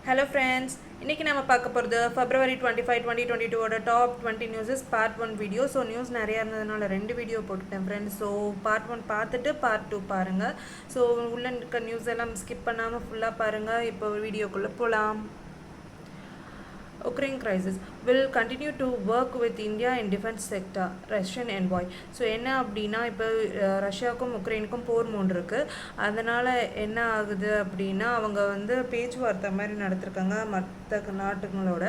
Hello friends, இன்னைக்கு நாம பார்க்க போறது February 25 2022 ஓட top 20 newses part 1 video. So news நிறைய இருந்ததுனால ரெண்டு வீடியோ போட்டுட்டேன் ஃப்ரெண்ட்ஸ். ஸோ பார்ட் 1 பார்த்துட்டு பார்ட் 2 பாருங்க. ஸோ உள்ள இருக்க நியூஸ் எல்லாம் ஸ்கிப் பண்ணாமல் ஃபுல்லாக பாருங்க. இப்போ வீடியோக்குள்ளே போகலாம். Ukraine crisis will continue to work with India in defense sector, Russian envoy. So என்ன அப்படின்னா இப்போ ரஷ்யாவுக்கும் உக்ரைனுக்கும் போர் மூண்டு இருக்குது. அதனால் என்ன ஆகுது அப்படின்னா அவங்க வந்து பேச்சுவார்த்தை மாதிரி நடத்திருக்காங்க மற்ற நாட்டுகளோட.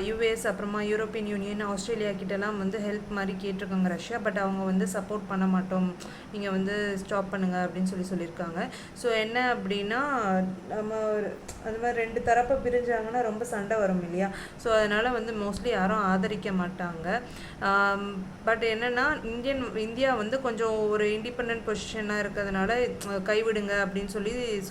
யூஎஸ் அப்புறமா யூரோப்பியன் யூனியன் ஆஸ்திரேலியா கிட்டலாம் வந்து ஹெல்ப் மாதிரி கேட்டிருக்காங்க ரஷ்யா. பட் அவங்க வந்து சப்போர்ட் பண்ண மாட்டோம், நீங்கள் வந்து ஸ்டாப் பண்ணுங்க அப்படின்னு சொல்லியிருக்காங்க. ஸோ என்ன அப்படின்னா நம்ம அந்த மாதிரி ரெண்டு தரப்பை பிரிஞ்சாங்கன்னா ரொம்ப சண்டை வரும் இல்லையா. ஸோ அதனால் வந்து மோஸ்ட்லி யாரும் ஆதரிக்க மாட்டாங்க. பட் என்னென்னா இந்தியா வந்து கொஞ்சம் ஒரு இண்டிபெண்ட் பொசிஷனாக இருக்கிறதுனால கைவிடுங்க அப்படின்னு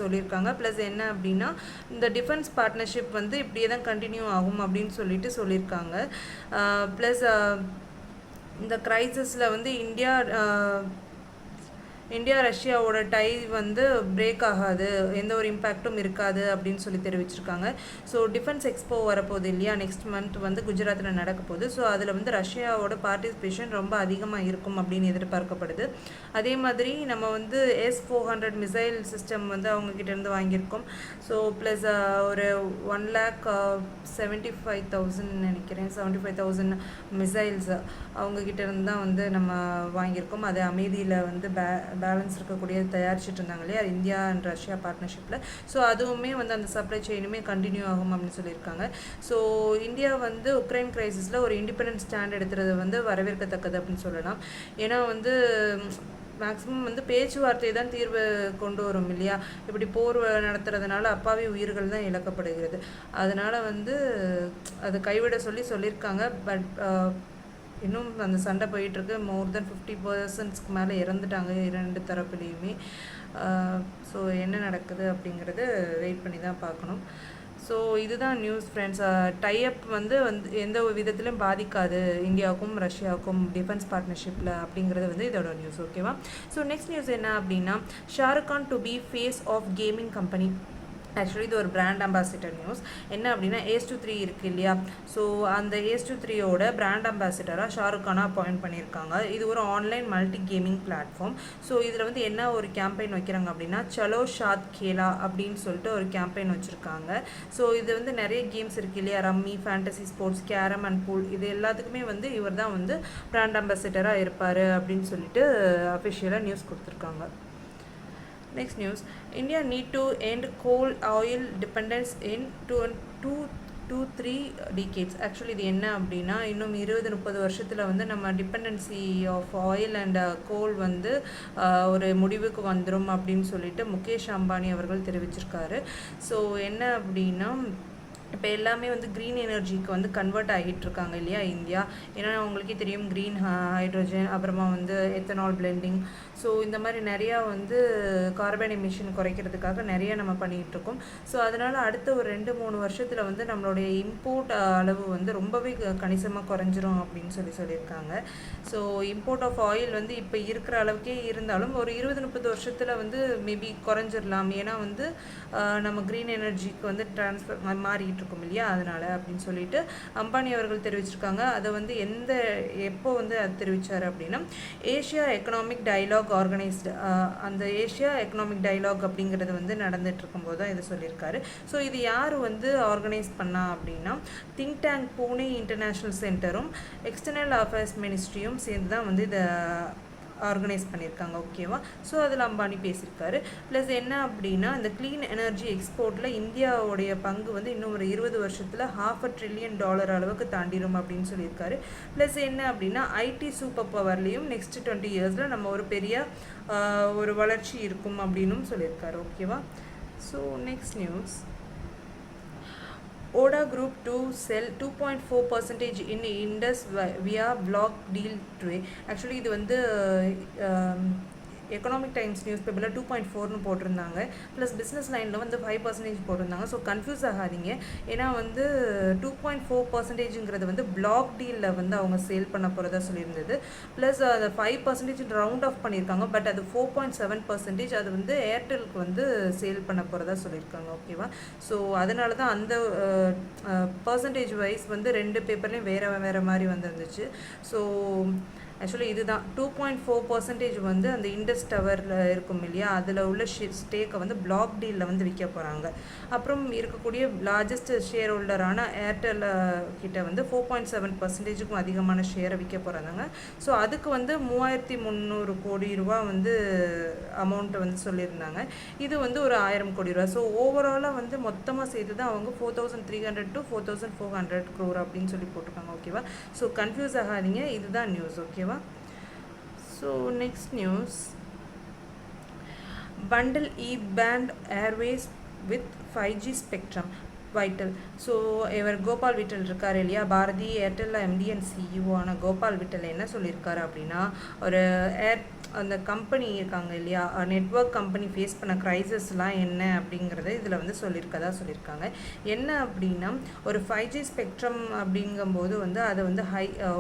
சொல்லியிருக்காங்க. ப்ளஸ் என்ன அப்படின்னா இந்த டிஃபென்ஸ் பார்ட்னர்ஷிப் வந்து இப்படியே தான் கண்டினியூ ஆகும் அப்படின்னு சொல்லியிருக்காங்க. ப்ளஸ் இந்த க்ரைசிஸில் வந்து இந்தியா ரஷ்யாவோட டை வந்து பிரேக் ஆகாது, எந்த ஒரு இம்பேக்டும் இருக்காது அப்படின்னு தெரிவிச்சிருக்காங்க. ஸோ டிஃபென்ஸ் எக்ஸ்போ வரப்போகுது இல்லையா, நெக்ஸ்ட் மந்த் வந்து குஜராத்தில் நடக்க போகுது. ஸோ அதில் வந்து ரஷ்யாவோட பார்ட்டிசிபேஷன் ரொம்ப அதிகமாக இருக்கும் அப்படின்னு எதிர்பார்க்கப்படுது. அதே மாதிரி நம்ம வந்து S-400 மிசைல் சிஸ்டம் வந்து அவங்கக்கிட்டேருந்து வாங்கியிருக்கோம். ஸோ ப்ளஸ் ஒரு 1,75,000 நினைக்கிறேன், 75,000 மிசைல்ஸ் அவங்கக்கிட்டேருந்து தான் வந்து நம்ம வாங்கியிருக்கோம். அது அமைதியில் வந்து பேலன்ஸ் இருக்கக்கூடிய தயாரிச்சுட்டு இருந்தாங்க இல்லையா இந்தியா அண்ட் ரஷ்யா பார்ட்னர்ஷிப்பில். ஸோ அதுவுமே வந்து அந்த சப்ளை செயினுமே கண்டினியூ ஆகும் அப்படின்னு சொல்லியிருக்காங்க. ஸோ இந்தியா வந்து உக்ரைன் கிரைசிஸில் ஒரு இண்டிபெண்டன்ட் ஸ்டாண்ட் எடுத்துறது வந்து வரவேற்கத்தக்கது அப்படின்னு சொல்லலாம். ஏன்னா வந்து மேக்ஸிமம் வந்து பேச்சுவார்த்தை தான் தீர்வு கொண்டு வரும் இல்லையா. இப்படி போர் நடத்துறதுனால அப்பாவி உயிர்கள் தான் இழக்கப்படுகிறது. அதனால் வந்து அதை கைவிட சொல்லியிருக்காங்க. பட் இன்னும் அந்த சண்டை போயிட்டுருக்கு. மோர் தென் 50% மேலே இறந்துட்டாங்க இரண்டு தரப்புலேயுமே. ஸோ என்ன நடக்குது அப்படிங்கிறது வெயிட் பண்ணி தான் பார்க்கணும். ஸோ இதுதான் நியூஸ் ஃப்ரெண்ட்ஸ். டைஅப் வந்து எந்த ஒரு விதத்திலும் பாதிக்காது இந்தியாவுக்கும் ரஷ்யாவுக்கும் டிஃபென்ஸ் பார்ட்னர்ஷிப்பில் அப்படிங்கிறது வந்து இதோட நியூஸ். ஓகேவா. ஸோ நெக்ஸ்ட் நியூஸ் என்ன அப்படின்னா, Shahrukh Khan to be face of gaming company. Actually இது ஒரு பிராண்ட் அம்பாசிடர் நியூஸ். என்ன அப்படின்னா AS23 இருக்குது இல்லையா. ஸோ அந்த AS23யோட பிராண்ட் அம்பாசிடராக ஷாருக் கானை அப்பாயிண்ட் பண்ணியிருக்காங்க. இது ஒரு online multi gaming platform. So இதில் வந்து என்ன ஒரு கேம்பெயின் வைக்கிறாங்க அப்படின்னா, சலோ ஷாத் கேலா அப்படின்னு சொல்லிட்டு ஒரு கேம்பெயின் வச்சுருக்காங்க. ஸோ இது வந்து நிறைய கேம்ஸ் இருக்குது இல்லையா, rummy, fantasy sports, carrom and pool, இது எல்லாத்துக்குமே வந்து இவர் தான் வந்து பிராண்ட் அம்பாசிடராக இருப்பார் அப்படின்னு சொல்லிட்டு அஃபிஷியலாக நியூஸ் கொடுத்துருக்காங்க. Next news, India need to end coal oil dependence in 2-3 decades. Actually இது என்ன அப்படின்னா, இன்னும் 20-30 வருஷத்தில் வந்து நம்ம dependency of oil and goal வந்து ஒரு முடிவுக்கு வந்துடும் அப்படின்னு சொல்லிட்டு முகேஷ் அம்பானி அவர்கள் தெரிவிச்சிருக்காரு. ஸோ என்ன அப்படின்னா, இப்போ எல்லாமே வந்து க்ரீன் எனர்ஜிக்கு வந்து கன்வெர்ட் ஆகிட்டு இருக்காங்க இல்லையா இந்தியா. ஏன்னா உங்களுக்கே தெரியும், க்ரீன் ஹைட்ரோஜன், அப்புறமா வந்து எத்தனால் பிளெண்டிங். ஸோ இந்த மாதிரி நிறையா வந்து கார்பன் எமிஷன் குறைக்கிறதுக்காக நிறைய நம்ம பண்ணிகிட்ருக்கோம். ஸோ அதனால் அடுத்த ஒரு 2-3 வருஷத்தில் வந்து நம்மளுடைய இம்போர்ட் அளவு வந்து ரொம்பவே கணிசமாக குறைஞ்சிரும் அப்படின்னு சொல்லியிருக்காங்க. ஸோ இம்போர்ட் ஆஃப் ஆயில் வந்து இப்போ இருக்கிற அளவுக்கே இருந்தாலும் ஒரு 20-30 வருஷத்தில் வந்து மேபி குறைஞ்சிடலாம். ஏன்னா வந்து நம்ம க்ரீன் எனர்ஜிக்கு வந்து ட்ரான்ஸ்ஃபர் மாறிக்கிட்டு இருக்கும் இல்லையா, அதனால் அப்படின்னு சொல்லிட்டு அம்பானி அவர்கள் தெரிவிச்சிருக்காங்க. அதை வந்து எப்போ வந்து அது தெரிவித்தார் அப்படின்னா, ஏஷியா எக்கனாமிக் டயலாக் ஆர்கனைஸ்டு, அந்த ஏஷியா எக்கனாமிக் டயலாக் அப்படிங்கிறது வந்து நடந்துட்டு இருக்கும்போது தான் இதை சொல்லியிருக்காரு. ஸோ இது யார் வந்து ஆர்கனைஸ் பண்ணா அப்படின்னா, திங்க் டேங்க் பூனே இன்டர்நேஷ்னல் சென்டரும் எக்ஸ்டர்னல் அஃபேர்ஸ் மினிஸ்ட்ரியும் சேர்ந்து தான் வந்து இதை ஆர்கனைஸ் பண்ணியிருக்காங்க. ஓகேவா. ஸோ அதில் அம்பானி பேசியிருக்காரு. ப்ளஸ் என்ன அப்படின்னா, இந்த க்ளீன் எனர்ஜி எக்ஸ்போர்ட்டில் இந்தியாவுடைய பங்கு வந்து இன்னும் ஒரு 20 வருஷத்தில் $500 billion அளவுக்கு தாண்டிடும் அப்படின்னு சொல்லியிருக்காரு. ப்ளஸ் என்ன அப்படின்னா, ஐடி சூப்பர் பவர்லேயும் நெக்ஸ்ட் 20 இயர்ஸில் நம்ம ஒரு பெரிய ஒரு வளர்ச்சி இருக்கும் அப்படின்னும் சொல்லியிருக்காரு. ஓகேவா. So next news, Oda Group to sell 2.4% in Indus via block deal today. Actually இது வந்து எக்கனாமிக் டைம்ஸ் நியூஸ் பேப்பரில் 2.4ன்னு போட்டிருந்தாங்க. ப்ளஸ் பிஸ்னஸ் லைனில் வந்து 5% போட்டிருந்தாங்க. ஸோ கன்ஃபியூஸ் ஆகாதீங்க. ஏன்னா வந்து 2.4%ங்கிறது வந்து பிளாக் டீலில் வந்து அவங்க சேல் பண்ண போகிறதா சொல்லியிருந்தது. ப்ளஸ் அதை 5% ரவுண்ட் ஆஃப் பண்ணியிருக்காங்க. பட் அது 4.7% அது வந்து ஏர்டெலுக்கு வந்து சேல் பண்ண போகிறதா சொல்லியிருக்காங்க. ஓகேவா? ஸோ அதனால தான் அந்த பர்சன்டேஜ் வைஸ் வந்து 2 பேப்பர்லேயும் வேறு மாதிரி வந்துருந்துச்சு. ஸோ ஆக்சுவலி இதுதான் 2.4% வந்து அந்த இண்டஸ் டவரில் இருக்கும் இல்லையா, அதில் உள்ள ஸ்டேக்கை வந்து பிளாக் டீலில் வந்து விற்க போகிறாங்க. அப்புறம் இருக்கக்கூடிய லார்ஜஸ்ட் ஷேர் ஹோல்டரான ஏர்டெல் கிட்ட வந்து 4.7%க்கும் அதிகமான ஷேரை விற்க போகிறாங்க. ஸோ அதுக்கு வந்து 3300 கோடி ரூபா வந்து அமௌண்ட்டை வந்து சொல்லியிருந்தாங்க. இது வந்து ஒரு 1000 கோடி ரூபா. ஸோ ஓவராலாக வந்து மொத்தமாக சேர்த்து தான் அவங்க 4300 to 4400 crore அப்படின்னு சொல்லி போட்டிருக்காங்க. ஓகேவா? ஸோ கன்ஃபியூஸ் ஆகாதீங்க. இதுதான் நியூஸ். ஓகேவா? So next news, bundle E-band airways with 5G spectrum vital. So இவர் கோபால் விட்டல் இருக்கார் இல்லையா, Bharti Airtel MD and CEO ஆன கோபால் விட்டல் என்ன சொல்லியிருக்காரு அப்படின்னா, ஒரு அந்த கம்பெனி இருக்காங்க இல்லையா, நெட்வொர்க் கம்பெனி ஃபேஸ் பண்ண க்ரைசஸ்லாம் என்ன அப்படிங்கிறத இதில் வந்து சொல்லியிருக்காங்க. என்ன அப்படின்னா, ஒரு 5G ஸ்பெக்ட்ரம் அப்படிங்கும்போது வந்து அது வந்து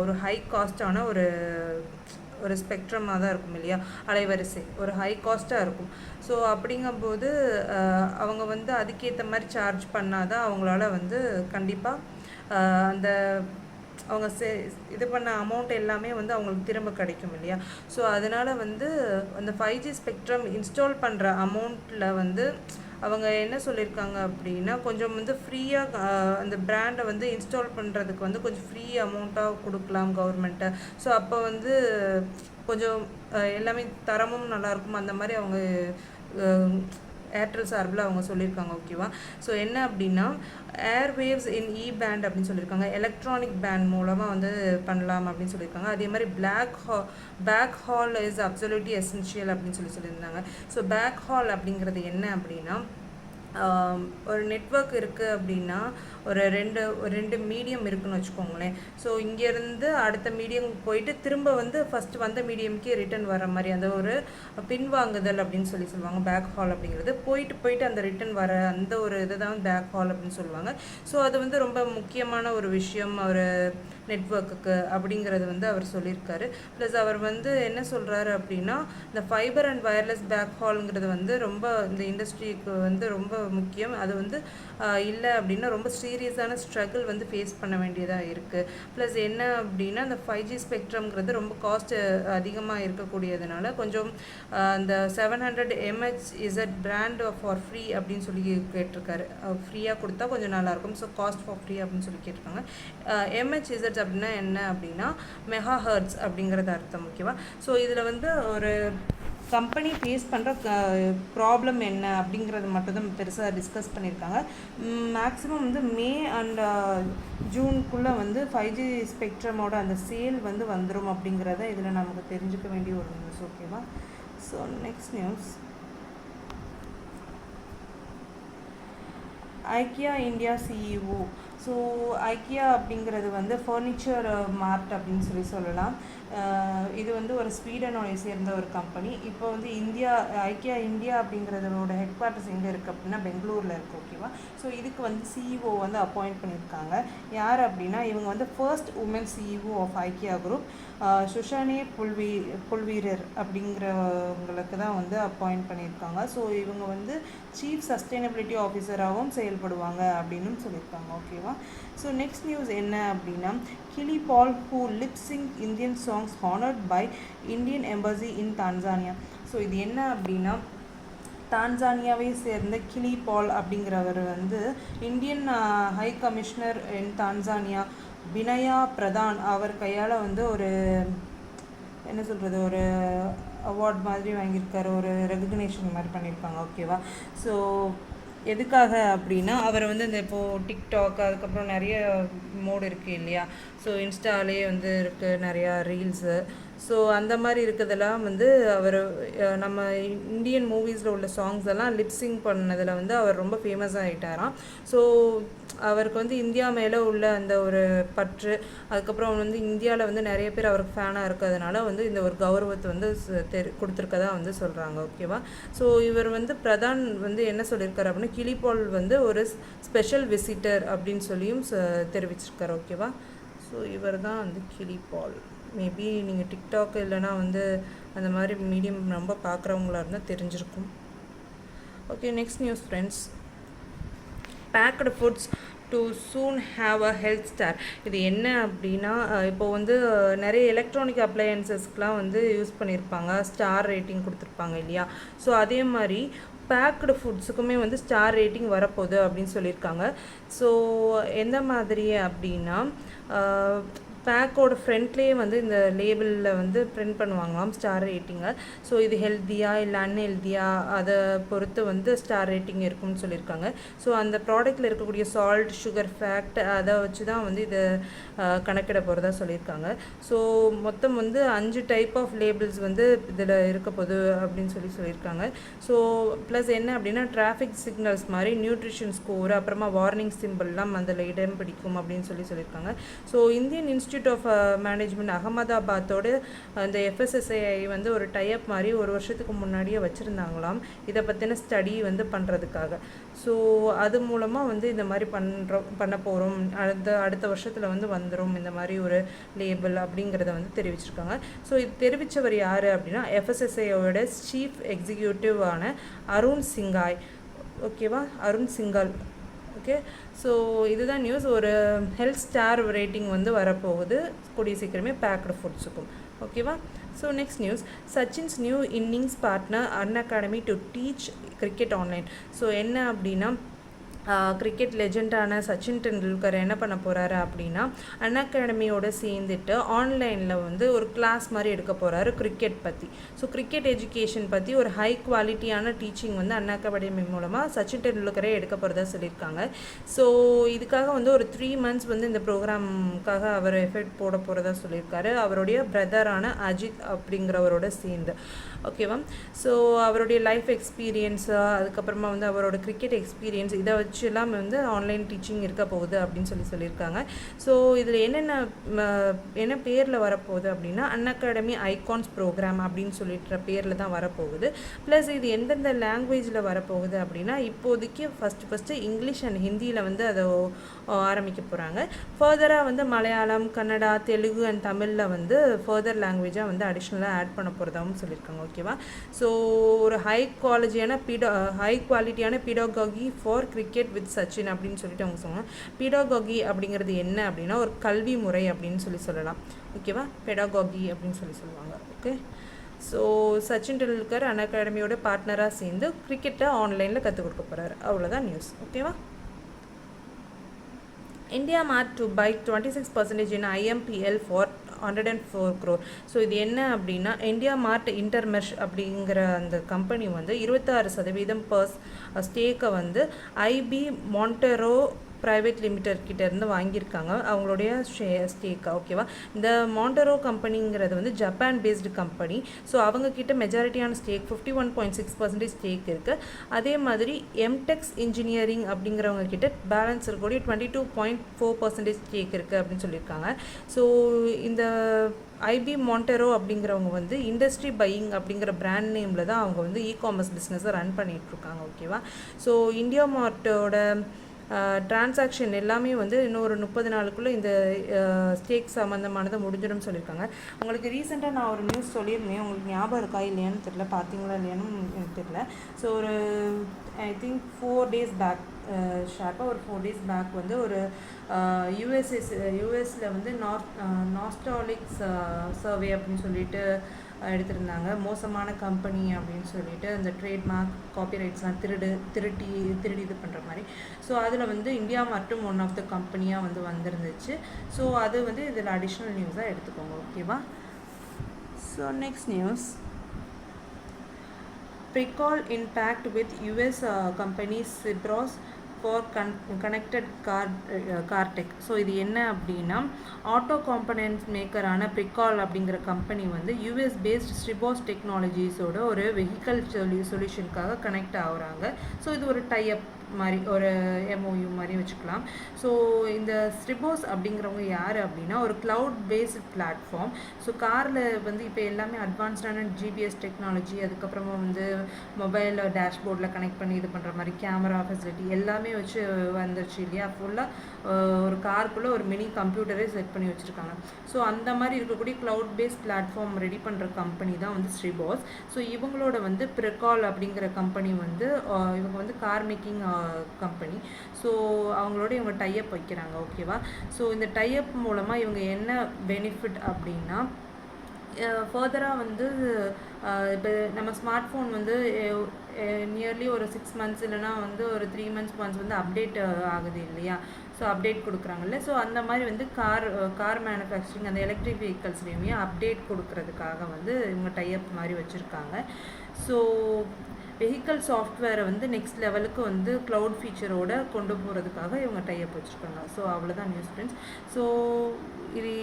ஒரு ஹை காஸ்டான ஒரு ஸ்பெக்ட்ரமாக தான் இருக்கும் இல்லையா, அலைவரிசை ஒரு ஹை காஸ்ட்டாக இருக்கும். ஸோ அப்படிங்கும்போது அவங்க வந்து அதுக்கேற்ற மாதிரி சார்ஜ் பண்ணால் தான் அவங்களால வந்து கண்டிப்பாக அந்த அவங்க இது பண்ண அமௌண்ட் எல்லாமே வந்து அவங்களுக்கு திரும்ப கிடைக்கும் இல்லையா. ஸோ அதனால் வந்து அந்த 5G ஸ்பெக்ட்ரம் இன்ஸ்டால் பண்ணுற அமௌண்ட்டில் வந்து அவங்க என்ன சொல்லியிருக்காங்க அப்படின்னா, கொஞ்சம் வந்து ஃப்ரீயாக அந்த பிராண்டை வந்து இன்ஸ்டால் பண்ணுறதுக்கு வந்து கொஞ்சம் ஃப்ரீ அமௌண்ட்டாக கொடுக்கலாம் கவர்மெண்ட்டை. ஸோ அப்போ வந்து கொஞ்சம் எல்லாமே தரமும் நல்லாயிருக்கும். அந்த மாதிரி அவங்க ஏர்டெல் சார்பில் அவங்க சொல்லியிருக்காங்க. ஓகேவா? ஸோ என்ன அப்படின்னா, ஏர்வேவ்ஸ் இன் இ பேண்ட் அப்படின்னு சொல்லியிருக்காங்க. எலக்ட்ரானிக் பேண்ட் மூலமாக வந்து பண்ணலாம் அப்படின்னு சொல்லியிருக்காங்க. அதே மாதிரி back haul is absolutely essential அப்படின்னு சொல்லியிருந்தாங்க. ஸோ பேக் ஹால் அப்படிங்கிறது என்ன அப்படின்னா, ஒரு நெட்வொர்க் இருக்குது அப்படின்னா ஒரு ரெண்டு மீடியம் இருக்குன்னு வச்சுக்கோங்களேன். ஸோ இங்கேருந்து அடுத்த மீடியம் போயிட்டு திரும்ப வந்து ஃபஸ்ட்டு வந்த மீடியம்க்கே ரிட்டன் வர மாதிரி அந்த ஒரு பின்வாங்குதல் அப்படின்னு சொல்லுவாங்க பேக் ஹால் அப்படிங்கிறது. போயிட்டு அந்த ரிட்டன் வர அந்த ஒரு இதை தான் பேக் ஹால் அப்படின்னு சொல்லுவாங்க. ஸோ அது வந்து ரொம்ப முக்கியமான ஒரு விஷயம் ஒரு நெட்வொர்க்குக்கு அப்படிங்கிறது வந்து அவர் சொல்லியிருக்காரு. ப்ளஸ் அவர் வந்து என்ன சொல்கிறாரு அப்படின்னா, இந்த ஃபைபர் அண்ட் வயர்லெஸ் பேக் ஹாலுங்கிறது வந்து ரொம்ப இந்த இண்டஸ்ட்ரிக்கு வந்து ரொம்ப முக்கியம். அது வந்து இல்லை அப்படின்னா ரொம்ப சீரியஸான ஸ்ட்ரகிள் வந்து ஃபேஸ் பண்ண வேண்டியதாக இருக்குது. ப்ளஸ் என்ன அப்படின்னா, இந்த 5G ஸ்பெக்ட்ரம்ங்கிறது ரொம்ப காஸ்ட் அதிகமாக இருக்கக்கூடியதுனால கொஞ்சம் அந்த 700 mHz பிராண்ட் ஃபார் ஃப்ரீ அப்படின்னு சொல்லி கேட்டிருக்காரு. ஃப்ரீயாக கொடுத்தா கொஞ்சம் நல்லாயிருக்கும். ஸோ காஸ்ட் ஃபார் ஃப்ரீ அப்படின்னு சொல்லி கேட்டிருக்காங்க. MHz அப்படின்னா என்ன அப்படின்னா மெகா ஹெர்ட்ஸ் அப்படிங்கிறது அர்த்தம். ஓகேவா? ஸோ இதில் வந்து ஒரு கம்பெனி ஃபேஸ் பண்ணுற ப்ராப்ளம் என்ன அப்படிங்கிறது மட்டும் தான் பெருசாக டிஸ்கஸ் பண்ணியிருக்காங்க. மேக்ஸிமம் வந்து மே அண்ட் ஜூனுக்குள்ளே வந்து 5G ஸ்பெக்ட்ரமோட அந்த சேல் வந்து வந்துடும் அப்படிங்கிறத இதில் நமக்கு தெரிஞ்சுக்க வேண்டிய ஒரு நியூஸ். ஓகேவா? So next news, IKEA India CEO. So IKEA அப்படிங்கிறது வந்து ஃபர்னிச்சர் மார்ட் அப்படின்னு சொல்லலாம். இது வந்து ஒரு ஸ்வீடனோட சேர்ந்த ஒரு கம்பெனி. இப்போ வந்து ஐக்கியா இந்தியா அப்படிங்கிறதோட ஹெட் குவார்ட்டர்ஸ் எங்கே இருக்குது அப்படின்னா பெங்களூரில் இருக்குது. ஓகேவா? ஸோ இதுக்கு வந்து சிஇஓ வந்து அப்பாயிண்ட் பண்ணியிருக்காங்க. யார் அப்படின்னா, இவங்க வந்து first woman CEO of IKEA group Susanne Pulverer அப்படிங்கிறவங்களுக்கு தான் வந்து அப்பாயிண்ட் பண்ணியிருக்காங்க. ஸோ இவங்க வந்து சீஃப் சஸ்டைனபிலிட்டி ஆஃபீஸராகவும் செயல்படுவாங்க அப்படின்னு சொல்லியிருக்காங்க. ஓகேவா? ஸோ நெக்ஸ்ட் நியூஸ் என்ன அப்படின்னா, Kili Paul who lip sync Indian songs honoured by Indian embassy in Tanzania. So இது என்ன அப்படின்னா, தான்சானியாவை சேர்ந்த கிளி பால் அப்படிங்கிறவர் வந்து Indian high commissioner in Tanzania Binaya Pradhan அவர் கையால் வந்து ஒரு என்ன சொல்கிறது ஒரு அவார்ட் மாதிரி வாங்கியிருக்காரு. ஒரு ரெகக்னேஷன் மாதிரி பண்ணியிருக்காங்க. ஓகேவா? ஸோ எதுக்காக அப்படின்னா, அவர் வந்து இந்த இப்போது டிக்டாக் அதுக்கப்புறம் நிறைய மோடு இருக்குது இல்லையா. ஸோ இன்ஸ்டாலே வந்து இருக்குது நிறையா ரீல்ஸு. ஸோ அந்த மாதிரி இருக்கிறதெல்லாம் வந்து அவர் நம்ம இந்தியன் மூவிஸில் உள்ள சாங்ஸ் எல்லாம் லிப்சிங் பண்ணதில் வந்து அவர் ரொம்ப ஃபேமஸ் ஆகிட்டாராம். ஸோ அவருக்கு வந்து இந்தியா மேலே உள்ள அந்த ஒரு பற்று, அதுக்கப்புறம் வந்து இந்தியாவில் வந்து நிறைய பேர் அவருக்கு ஃபேனாக இருக்கிறதுனால வந்து இந்த ஒரு கௌரவத்தை வந்து கொடுத்துருக்கதா வந்து சொல்கிறாங்க. ஓகேவா. ஸோ இவர் வந்து பிரதான் வந்து என்ன சொல்லியிருக்காரு அப்படின்னா, கிளிபால் வந்து ஒரு ஸ்பெஷல் விசிட்டர் அப்படின்னு சொல்லியும் தெரிவிச்சிருக்காரு. ஓகேவா. ஸோ இவர் தான் வந்து கிளிபால். மேபி நீங்கள் டிக்டாக் இல்லைனா வந்து அந்த மாதிரி மீடியம் ரொம்ப பார்க்குறவங்களா இருந்தால் தெரிஞ்சிருக்கும். Okay, next news friends. Packed foods to soon have a health star. இது என்ன அப்படின்னா, இப்போ வந்து நிறைய எலக்ட்ரானிக் அப்ளையன்சஸ்க்கெலாம் வந்து யூஸ் பண்ணியிருப்பாங்க, ஸ்டார் ரேட்டிங் கொடுத்துருப்பாங்க இல்லையா. ஸோ அதே மாதிரி பேக்டு ஃபுட்ஸுக்குமே வந்து ஸ்டார் ரேட்டிங் வரப்போகுது அப்படின்னு சொல்லியிருக்காங்க. ஸோ எந்த மாதிரி அப்படின்னா, பேக்கோட ஃப்ரண்ட்லேயே வந்து இந்த லேபிளில் வந்து பிரிண்ட் பண்ணுவாங்களாம் ஸ்டார் ரேட்டிங்கை. ஸோ இது ஹெல்த்தியா இல்லை அன்ஹெல்த்தியா அதை பொறுத்து வந்து ஸ்டார் ரேட்டிங் இருக்கும்னு சொல்லியிருக்காங்க. ஸோ அந்த ப்ராடக்ட்டில் இருக்கக்கூடிய சால்ட், சுகர், ஃபேக்ட் அதை வச்சு தான் வந்து இதை கணக்கிட போகிறதா சொல்லியிருக்காங்க. ஸோ மொத்தம் வந்து 5 டைப் ஆஃப் லேபிள்ஸ் வந்து இதில் இருக்க போகுது அப்படின்னு சொல்லியிருக்காங்க. ஸோ ப்ளஸ் என்ன அப்படின்னா, டிராஃபிக் சிக்னல்ஸ் மாதிரி நியூட்ரிஷன் ஸ்கோர், அப்புறமா வார்னிங் சிம்பிள்லாம் அதில் இடம் பிடிக்கும் அப்படின்னு சொல்லியிருக்காங்க. So Indian institute of management அகமதாபாத்தோடு அந்த FSSAI வந்து ஒரு டைப் மாதிரி ஒரு வருஷத்துக்கு முன்னாடியே வச்சுருந்தாங்களாம் இதை பற்றின ஸ்டடி வந்து பண்ணுறதுக்காக. ஸோ அது மூலமாக வந்து இந்த மாதிரி பண்ண போகிறோம், அடுத்த வருஷத்தில் வந்து வந்துடும் இந்த மாதிரி ஒரு லேபிள் அப்படிங்கிறத வந்து தெரிவிச்சிருக்காங்க. ஸோ இது தெரிவித்தவர் யார் அப்படின்னா, FSSAIயோட சீஃப் எக்ஸிக்யூட்டிவான அருண் சிங்காய். ஓகேவா, அருண் சிங்கால். ஓகே. ஸோ இதுதான் நியூஸ். ஒரு ஹெல்த் ஸ்டார் ரேட்டிங் வந்து வரப்போகுது கூடிய சீக்கிரமே பேக்டு ஃபுட்ஸுக்கும். ஓகேவா. So next news. Sachin's new innings partner Unacademy to teach cricket online. So என்ன அப்படின்னா, கிரிக்கெட் லெஜெண்டான சச்சின் டெண்டுல்கர் என்ன பண்ண போகிறாரு அப்படின்னா, அன்அகாடமியோடு சேர்ந்துட்டு ஆன்லைனில் வந்து ஒரு கிளாஸ் மாதிரி எடுக்க போகிறாரு கிரிக்கெட் பற்றி. ஸோ கிரிக்கெட் எஜுகேஷன் பற்றி ஒரு ஹை குவாலிட்டியான டீச்சிங் வந்து அன்அகாடமி மூலமாக சச்சின் டெண்டுல்கரே எடுக்க போகிறதா சொல்லியிருக்காங்க. ஸோ இதுக்காக வந்து ஒரு 3 months வந்து இந்த ப்ரோக்ராமுக்காக அவர் எஃபெக்ட் போட போகிறதா சொல்லியிருக்காரு, அவருடைய பிரதரான அஜித் அப்படிங்கிறவரோட சேர்ந்து. ஓகேவா. ஸோ அவருடைய லைஃப் எக்ஸ்பீரியன்ஸு, அதுக்கப்புறமா வந்து அவரோட கிரிக்கெட் எக்ஸ்பீரியன்ஸ், இதை வச்சுலாம் வந்து ஆன்லைன் டீச்சிங் இருக்க போகுது அப்படின்னு சொல்லியிருக்காங்க. ஸோ இதில் என்ன பேரில் வரப்போகுது அப்படின்னா, அன்அகாடமி ஐகான்ஸ் ப்ரோக்ராம் அப்படின்னு சொல்லிட்டு பேரில் தான் வரப்போகுது. ப்ளஸ் இது எந்தெந்த லாங்குவேஜில் வரப்போகுது அப்படின்னா, இப்போதைக்கு ஃபஸ்ட்டு இங்கிலீஷ் அண்ட் ஹிந்தியில் வந்து அதை ஆரம்பிக்க போகிறாங்க. ஃபர்தராக வந்து மலையாளம், கன்னடா, தெலுங்கு அண்ட் தமிழில் வந்து ஃபர்தர் லாங்குவேஜாக வந்து அடிஷ்னலாக ஆட் பண்ண போகிறதாகவும் சொல்லியிருக்காங்க. ஓகேவா. ஸோ ஒரு ஹை குவாலிட்டியான பிடாகோகி ஃபார் கிரிக்கெட் வித் சச்சின் அப்படின்னு சொல்லிட்டு அவங்க சொன்னாங்க. பிடாகோகி அப்படிங்கிறது என்ன அப்படின்னா, ஒரு கல்வி முறை அப்படின்னு சொல்லலாம். ஓகேவா. பெடாகோகி அப்படின்னு சொல்லுவாங்க. ஓகே. ஸோ சச்சின் டெண்டுல்கர் அன்அகாடமியோட பார்ட்னராக சேர்ந்து கிரிக்கெட்டை ஆன்லைனில் கற்றுக் கொடுக்க போகிறாரு. அவ்வளோதான் நியூஸ். ஓகேவா. India Mart to buy 26% in IMPL for 104 crore. So இது என்ன அப்படின்னா, இந்தியா மார்ட் இன்டர்மெஷ் அப்படிங்கிற அந்த கம்பெனி வந்து 26% ஸ்டேக்கை வந்து IB மாண்டெரோ ப்ரைவேட் லிமிடெட் கிட்டேருந்து வாங்கியிருக்காங்க அவங்களுடைய ஸ்டேக்கை. ஓகேவா. இந்த மாண்டெரோ கம்பெனிங்கிறது வந்து ஜப்பான் பேஸ்டு கம்பெனி. ஸோ அவங்கக்கிட்ட மெஜாரிட்டியான ஸ்டேக் 51.6% ஸ்டேக் இருக்குது. அதே மாதிரி எம்டெக்ஸ் இன்ஜினியரிங் அப்படிங்கிறவங்க கிட்ட பேலன்ஸ் இருக்கக்கூடிய 22.4% ஸ்டேக் இருக்குது அப்படின்னு சொல்லியிருக்காங்க. ஸோ இந்த IB மாண்டெரோ அப்படிங்கிறவங்க வந்து இண்டஸ்ட்ரி பையிங் அப்படிங்கிற பிராண்ட் நேமில் தான் அவங்க வந்து இ-காமர்ஸ் பிஸ்னஸை ரன் பண்ணிகிட்ருக்காங்க. ஓகேவா. ஸோ இந்தியா மார்ட்டோட டிரான்சாக்ஷன் எல்லாமே வந்து இன்னொரு 30 நாளுக்குள்ளே இந்த ஸ்டேக் சம்மந்தமானதை முடிஞ்சிடும் சொல்லியிருக்காங்க. உங்களுக்கு ரீசெண்டாக நான் ஒரு நியூஸ் சொல்லியிருந்தேன், உங்களுக்கு ஞாபகம் இருக்கா இல்லையான்னு தெரியல, பார்த்தீங்களா இல்லையான்னு எனக்கு தெரியல. ஸோ ஒரு ஐ திங்க் 4 days பேக், ஷார்ப்பாக ஒரு 4 days பேக் வந்து ஒரு யூஎஸில் வந்து நாஸ்டாலிக்ஸ் சர்வே அப்படின்னு சொல்லிட்டு எடுத்திருந்தாங்க. மோசமான கம்பெனி அப்படின்னு சொல்லிட்டு அந்த ட்ரேட்மார்க், காப்பிரைட்ஸ்லாம் திருடி இது பண்ணுற மாதிரி. ஸோ அதில் வந்து இந்தியா மட்டும் ஒன் ஆஃப் த கம்பெனியாக வந்து வந்திருந்துச்சு. ஸோ அது வந்து இதில் அடிஷ்னல் நியூஸாக எடுத்துக்கோங்க. ஓகேவா. So next news. Precall impact with US company Cipros for connected car tech. So இது என்ன அப்படின்னா ஆட்டோ காம்பனன்ட்ஸ் மேக்கரான ப்ரிகால் அப்படிங்கிற கம்பெனி வந்து யூஎஸ் பேஸ்ட் ஸ்ட்ரிபோஸ் டெக்னாலஜிஸோட ஒரு வெஹிக்கல் சொல்யூஷனுக்காக கனெக்ட் ஆகுறாங்க. ஸோ இது ஒரு டைப் மாதிரி ஒரு எம்ஓயு மாதிரி வச்சுக்கலாம். ஸோ இந்த ஸ்ட்ரிபோஸ் அப்படிங்கிறவங்க யார் அப்படின்னா ஒரு க்ளவுட் பேஸ்ட் பிளாட்ஃபார்ம். ஸோ காரில் வந்து இப்போ எல்லாமே அட்வான்ஸ்டான ஜிபிஎஸ் டெக்னாலஜி, அதுக்கப்புறமா வந்து மொபைல் டேஷ்போர்டில் கனெக்ட் பண்ணி இது பண்ணுற மாதிரி கேமரா ஃபெசிலிட்டி எல்லாமே வச்சு வந்துருச்சு இல்லையா. ஃபுல்லாக ஒரு காருக்குள்ளே ஒரு மினி கம்ப்யூட்டரே செட் பண்ணி வச்சுருக்காங்க. ஸோ அந்த மாதிரி இருக்கக்கூடிய க்ளவுட் பேஸ்ட் பிளாட்ஃபார்ம் ரெடி பண்ணுற கம்பெனி தான் வந்து ஸ்ட்ரிபோஸ். ஸோ இவங்களோட வந்து ப்ரிகால் அப்படிங்கிற கம்பெனி வந்து இவங்க வந்து கார் மேக்கிங் கம்பெனி. ஸோ அவங்களோட இவங்க டைப் வைக்கிறாங்க. ஓகேவா. ஸோ இந்த டைப் மூலமாக இவங்க என்ன பெனிஃபிட் அப்படின்னா ஃபர்தராக வந்து இப்போ நம்ம ஸ்மார்ட் ஃபோன் வந்து நியர்லி ஒரு 6 months இல்லைனா வந்து ஒரு 3 months ஒன்ஸ் வந்து அப்டேட் ஆகுது இல்லையா. So update கொடுக்குறாங்கல்ல. ஸோ அந்த மாதிரி வந்து கார் மேனுஃபேக்சரிங் அந்த எலக்ட்ரிக் வெஹிக்கல்ஸ்லேயுமே அப்டேட் கொடுக்கறதுக்காக வந்து இவங்க டைப் மாதிரி வச்சுருக்காங்க. ஸோ வெஹிக்கல் சாஃப்ட்வேரை வந்து நெக்ஸ்ட் லெவலுக்கு வந்து க்ளவுட் ஃபீச்சரோடு கொண்டு போகிறதுக்காக இவங்க டைப் வச்சுருக்காங்க. ஸோ அவ்வளோதான் நியூஸ் ஃப்ரெண்ட்ஸ். ஸோ இது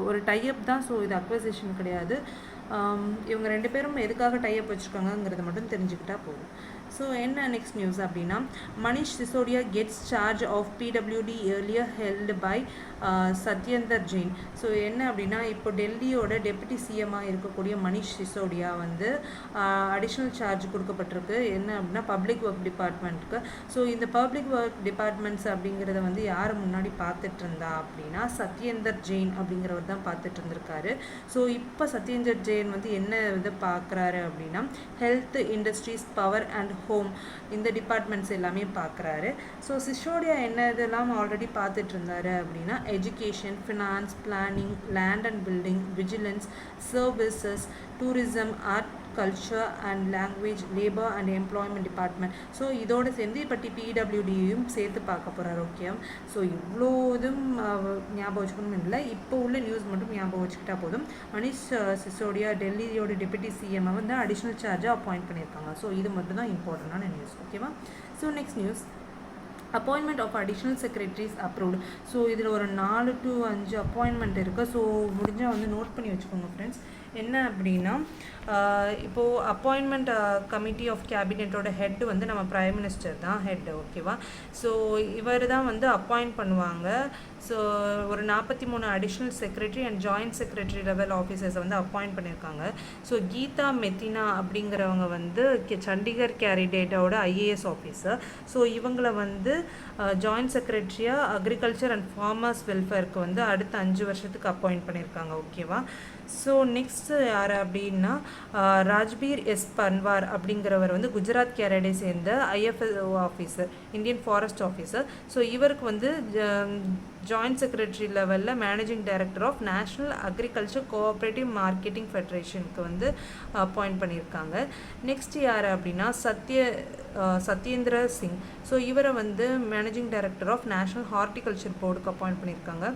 ஒரு டைப் தான். ஸோ இது அக்வசிஷன் கிடையாது. இவங்க 2 பேரும் எதுக்காக டைப் வச்சுருக்காங்கங்கிறத மட்டும் தெரிஞ்சுக்கிட்டா போதும். ஸோ என்ன நெக்ஸ்ட் நியூஸ் அப்படின்னா Manish Sisodia gets charge of PWD earlier held by Satyendar Jain. So என்ன அப்படின்னா இப்போ டெல்லியோட டெப்யூட்டி சிஎம்மாக இருக்கக்கூடிய மனிஷ் சிசோடியா வந்து அடிஷ்னல் சார்ஜ் கொடுக்கப்பட்டிருக்கு. என்ன அப்படின்னா பப்ளிக் ஒர்க் டிபார்ட்மெண்ட்டுக்கு. ஸோ இந்த பப்ளிக் ஒர்க் டிபார்ட்மெண்ட்ஸ் அப்படிங்கிறத வந்து யார் முன்னாடி பார்த்துட்டு இருந்தா அப்படின்னா சத்யேந்தர் ஜெயின் அப்படிங்கிறவர் தான் பார்த்துட்டு இருந்திருக்காரு. ஸோ இப்போ சத்யேந்தர் ஜெயின் வந்து என்ன இது பார்க்குறாரு அப்படின்னா health, industries, power and home இந்த டிபார்ட்மெண்ட்ஸ் எல்லாமே பார்க்குறாரு. ஸோ சிசோடியா என்ன இதெல்லாம் ஆல்ரெடி பார்த்துட்டு இருந்தாரு அப்படின்னா education, finance, planning, land and building, vigilance, services, tourism, art, culture and language, labour and employment department. So இதோடு சேர்ந்து இப்போ பிடபிள்யூடியும் சேர்த்து பார்க்க போகிறார். ஓகே. ஸோ இவ்வளோ இதுவும் ஞாபகம் வச்சுக்கணும்னு இல்லை, இப்போ உள்ள நியூஸ் மட்டும் ஞாபகம் வச்சுக்கிட்டா போதும். மனிஷ் சிசோடியா டெல்லியோட டெப்யூட்டி சிஎம்மை வந்து அடிஷ்னல் சார்ஜாக அப்பாயிண்ட் பண்ணியிருக்காங்க. ஸோ இது மட்டும் தான் இம்பார்ட்டண்டான நியூஸ். ஓகேவா. So next news appointment of additional secretaries approved. So இதில் ஒரு 4 to 5 அப்பாயின்மெண்ட் இருக்குது. ஸோ முடிஞ்சால் வந்து நோட் பண்ணி வச்சுக்கோங்க ஃப்ரெண்ட்ஸ். என்ன அப்படின்னா இப்போது அப்பாயின்மெண்ட் கமிட்டி ஆஃப் கேபினெட்டோட ஹெட் வந்து நம்ம பிரைம் மினிஸ்டர் தான் ஹெட். ஓகேவா. ஸோ இவர் தான் வந்து அப்பாயிண்ட் பண்ணுவாங்க. ஸோ ஒரு 43 additional secretary and joint secretary level ஆஃபீஸர்ஸை வந்து அப்பாயிண்ட் பண்ணியிருக்காங்க. ஸோ கீதா மெத்தினா அப்படிங்கிறவங்க வந்து சண்டிகர் கேண்டிடேட்டோட ஐஏஎஸ் ஆஃபீஸர். ஸோ இவங்களை வந்து ஜாயிண்ட் செக்ரட்டரியாக அக்ரிகல்ச்சர் அண்ட் ஃபார்மர்ஸ் வெல்ஃபேருக்கு வந்து அடுத்த 5 வருஷத்துக்கு அப்பாயிண்ட் பண்ணியிருக்காங்க. ஓகேவா. ஸோ நெக்ஸ்ட்டு யார் அப்படின்னா ராஜ்பீர் எஸ் பன்வார் அப்படிங்கிறவர் வந்து குஜராத் கேரடை சேர்ந்த IFoS officer, Indian forest officer. So இவருக்கு வந்து ஜாயிண்ட் செக்ரட்டரி லெவலில் managing director of national agriculture cooperative marketing ஃபெடரேஷனுக்கு வந்து அப்பாயிண்ட் பண்ணியிருக்காங்க. நெக்ஸ்ட் யார் அப்படின்னா சத்யேந்திர சிங். ஸோ இவரை வந்து managing director of national horticulture போர்டுக்கு அப்பாயிண்ட் பண்ணியிருக்காங்க.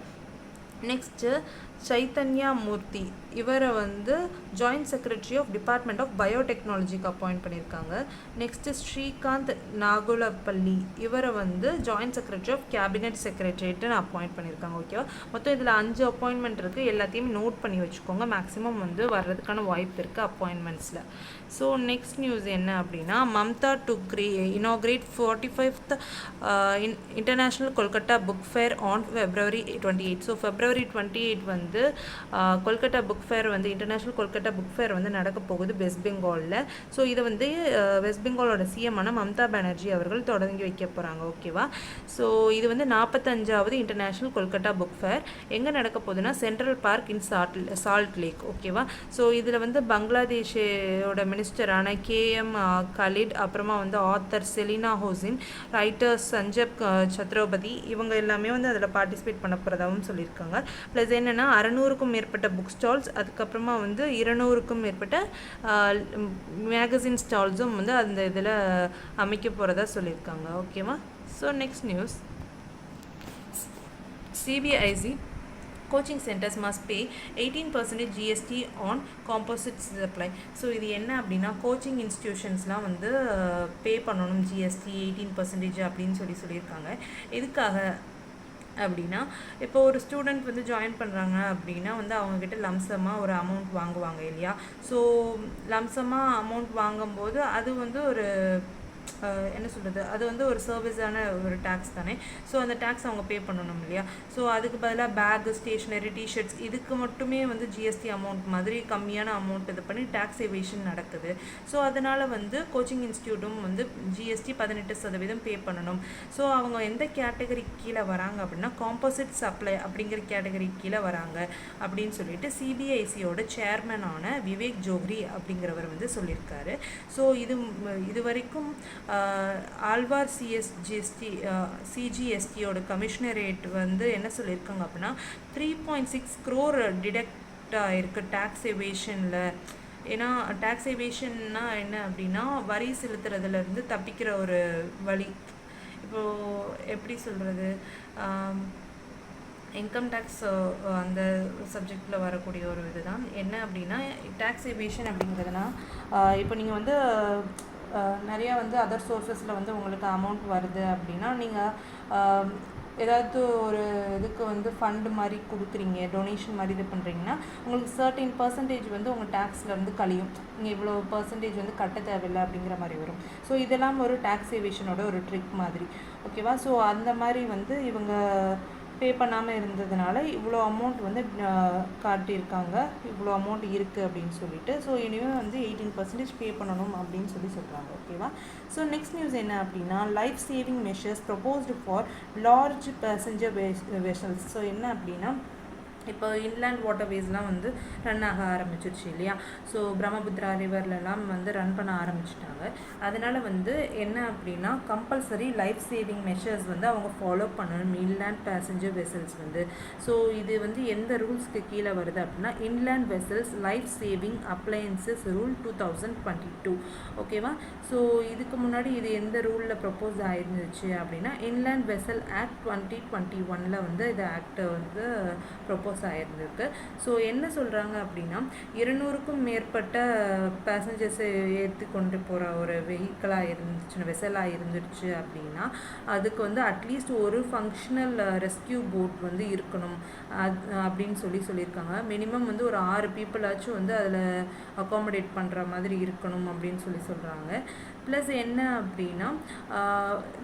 நெக்ஸ்ட்டு சைத்தன்யா மூர்த்தி, இவரை வந்து joint secretary of department of பயோடெக்னாலஜிக்கு அப்பாயிண்ட் பண்ணியிருக்காங்க. நெக்ஸ்ட்டு ஸ்ரீகாந்த் நாகுலப்பள்ளி, இவரை வந்து ஜாயிண்ட் செக்ரட்டரி ஆஃப் கேபினெட் செக்ரட்டரியேட்டுன்னு அப்பாயிண்ட் பண்ணியிருக்காங்க. ஓகேவா. மொத்தம் இதில் 5 அப்பாயின்மெண்ட் இருக்குது. எல்லாத்தையும் நோட் பண்ணி வச்சுக்கோங்க. மேக்ஸிமம் வந்து வர்றதுக்கான வாய்ப்பு இருக்குது அப்பாயின்மெண்ட்ஸில். ஸோ நெக்ஸ்ட் நியூஸ் என்ன அப்படின்னா Mamata to inaugurate 45th international Kolkata book fair on February 28. So February 28 வந்து கொல்கட்டா புக் ஃபேர் வந்து இன்டர்நேஷ்னல் கொல்கட்டா புக் ஃபேர் வந்து நடக்க போகுது வெஸ்ட் பெங்காலில். ஸோ இதை வந்து வெஸ்ட் பெங்காலோட சிஎம்மான மம்தா பானர்ஜி அவர்கள் தொடங்கி வைக்க போகிறாங்க. ஓகேவா. ஸோ இது வந்து 45வது இன்டர்நேஷ்னல் கொல்கட்டா புக் ஃபேர் எங்கே நடக்க போகுதுன்னா சென்ட்ரல் பார்க் இன் சால்ட் லேக். ஓகேவா. ஸோ இதில் வந்து பங்களாதேஷோட மினிஸ்டரான KM கலிட், அப்புறமா வந்து ஆத்தர் செலினா ஹோசின், ரைட்டர் சஞ்சப் சத்ரோபதி, இவங்க எல்லாமே வந்து அதில் பார்ட்டிசிபேட் பண்ண போகிறதாகவும் சொல்லியிருக்காங்க. ப்ளஸ் என்னென்னா 600க்கும் மேற்பட்ட புக் ஸ்டால்ஸ், அதுக்கப்புறமா வந்து 200க்கும் மேற்பட்ட மேகசின் ஸ்டால்ஸும் வந்து அந்த இதில் அமைக்க போகிறதா சொல்லியிருக்காங்க. ஓகேவா. So next news coaching centres must be 18% GST on composite supply. So இது என்ன அப்படின்னா கோச்சிங் இன்ஸ்டிடியூஷன்ஸ்லாம் வந்து பே பண்ணணும் ஜிஎஸ்டி 18% அப்படின்னு சொல்லியிருக்காங்க. எதுக்காக அப்படின்னா இப்போ ஒரு ஸ்டூடெண்ட் வந்து ஜாயின் பண்ணுறாங்க அப்படின்னா வந்து அவங்கக்கிட்ட லம்சமாக ஒரு அமௌண்ட் வாங்குவாங்க இல்லையா. ஸோ லம்சமாக அமௌண்ட் வாங்கும்போது அது வந்து ஒரு என்ன சொல்கிறது, அது வந்து ஒரு சர்வீஸான ஒரு டேக்ஸ் தானே. ஸோ அந்த டேக்ஸ் அவங்க பே பண்ணணும் இல்லையா. ஸோ அதுக்கு பதிலாக பேக்கு, ஸ்டேஷ்னரி, டிஷர்ட்ஸ் இதுக்கு மட்டுமே வந்து ஜிஎஸ்டி அமௌண்ட் மாதிரி கம்மியான அமௌண்ட் இது பண்ணி டேக்ஸ் எவேஷன் நடக்குது. ஸோ அதனால் வந்து கோச்சிங் இன்ஸ்டியூட்டும் வந்து ஜிஎஸ்டி 18% பே பண்ணணும். ஸோ அவங்க எந்த கேட்டகரி கீழே வராங்க அப்படின்னா காம்போசிட் சப்ளை அப்படிங்கிற கேட்டகரி கீழே வராங்க அப்படின்னு சொல்லிட்டு சிபிஐசியோட சேர்மனான விவேக் ஜோஹ்ரி அப்படிங்கிறவர் வந்து சொல்லியிருக்காரு. ஸோ இது வரைக்கும் ஆழ்வார் சிஜிஎஸ்டியோட கமிஷனரேட் வந்து என்ன சொல்லியிருக்காங்க அப்படின்னா 3.6 crore டிடெக்ட் ஆகிருக்கு டேக்ஸ் எவேஷனில். ஏன்னா டேக்ஸ் எவேஷன்னா என்ன அப்படின்னா வரி செலுத்துறதுலேருந்து தப்பிக்கிற ஒரு வழி. இப்போது எப்படி சொல்கிறது, இன்கம் டேக்ஸ் அந்த சப்ஜெக்டில் வரக்கூடிய ஒரு இதுதான். என்ன அப்படின்னா டேக்ஸ் எவேஷன் அப்படிங்கிறதுனா இப்போ நீங்கள் வந்து நிறையா வந்து அதர் சோர்ஸஸில் வந்து உங்களுக்கு அமௌண்ட் வருது அப்படின்னா நீங்கள் ஏதாவது ஒரு இதுக்கு வந்து ஃபண்டு மாதிரி கொடுக்குறீங்க, டொனேஷன் மாதிரி இது பண்ணுறீங்கன்னா உங்களுக்கு 13% வந்து உங்கள் டேக்ஸ்லேருந்து கழியும். நீங்கள் இவ்வளோ பர்சன்டேஜ் வந்து கட்ட தேவையில்லை அப்படிங்கிற மாதிரி வரும். ஸோ இதெல்லாம் ஒரு டேக்ஸ் எவேஷனோட ஒரு ட்ரிக் மாதிரி. ஓகேவா. ஸோ அந்த மாதிரி வந்து இவங்க பே பண்ணாமல் இருந்ததுனால இவ்வளோ அமௌண்ட் வந்து காட்டியிருக்காங்க, இவ்வளோ அமௌண்ட் இருக்குது அப்படின்னு சொல்லிட்டு. ஸோ இனிமேல் வந்து 18% பே பண்ணணும் அப்படின்னு சொல்கிறாங்க. ஓகேவா. ஸோ நெக்ஸ்ட் நியூஸ் என்ன அப்படின்னா life saving measures proposed for large passenger vessels. So என்ன அப்படின்னா இப்போ இன்லேண்ட் வாட்டர்வேஸ்லாம் வந்து ரன் ஆக ஆரம்பிச்சிருச்சு இல்லையா. ஸோ பிரம்மபுத்திரா ரிவர்லலாம் வந்து ரன் பண்ண ஆரம்பிச்சிட்டாங்க. அதனால் வந்து என்ன அப்படின்னா கம்பல்சரி லைஃப் சேவிங் மெஷர்ஸ் வந்து அவங்க ஃபாலோ பண்ணணும் இன்லேண்ட் பேசஞ்சர் வெசல்ஸ் வந்து. ஸோ இது வந்து எந்த ரூல்ஸ்க்கு கீழே வருது அப்படின்னா inland vessels life saving appliances rule 2022. ஓகேவா. ஸோ இதுக்கு முன்னாடி இது எந்த ரூலில் ப்ரப்போஸ் ஆயிருந்துச்சு அப்படின்னா இன்லேண்ட் வெசல் ஆக்ட் 2021 வந்து இந்த ஆக்டை வந்து ப்ரப்போஸ் ஆயிருந்திருக்கு. ஸோ என்ன சொல்கிறாங்க அப்படின்னா 200க்கும் மேற்பட்ட பேசஞ்சர்ஸை ஏற்றி கொண்டு போகிற ஒரு வெஹிக்கிளாக இருந்துச்சு, வெசலாக இருந்துருச்சு அப்படின்னா அதுக்கு வந்து அட்லீஸ்ட் ஒரு ஃபங்க்ஷனல் ரெஸ்கியூ போட் வந்து இருக்கணும் அப்படின்னு சொல்லியிருக்காங்க. மினிமம் வந்து ஒரு 6 பீப்புளாச்சும் வந்து அதில் அகாமடேட் பண்ணுற மாதிரி இருக்கணும் அப்படின்னு சொல்கிறாங்க. ப்ளஸ் என்ன அப்படின்னா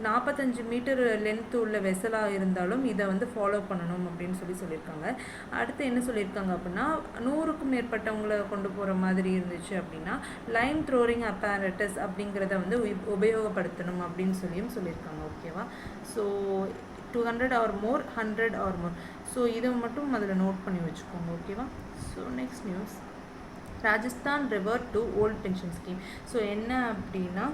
45 மீட்டர் லென்த் உள்ள வெசலாக இருந்தாலும் இதை வந்து ஃபாலோ பண்ணணும் அப்படின்னு சொல்லியிருக்காங்க. அடுத்து என்ன சொல்லியிருக்காங்க அப்படின்னா 100க்கும் மேற்பட்டவங்களை கொண்டு போகிற மாதிரி இருந்துச்சு அப்படின்னா லைன் த்ரோரிங் அப்பேரட்டஸ் அப்படிங்கிறத வந்து உபயோகப்படுத்தணும் அப்படின்னு சொல்லியிருக்காங்க. ஓகேவா. So 200 or more, 100 or more. So இதை மட்டும் அதில் நோட் பண்ணி வச்சுக்கோங்க. ஓகேவா. So next news Rajasthan reverted to old pension scheme. So என்ன அப்படின்னா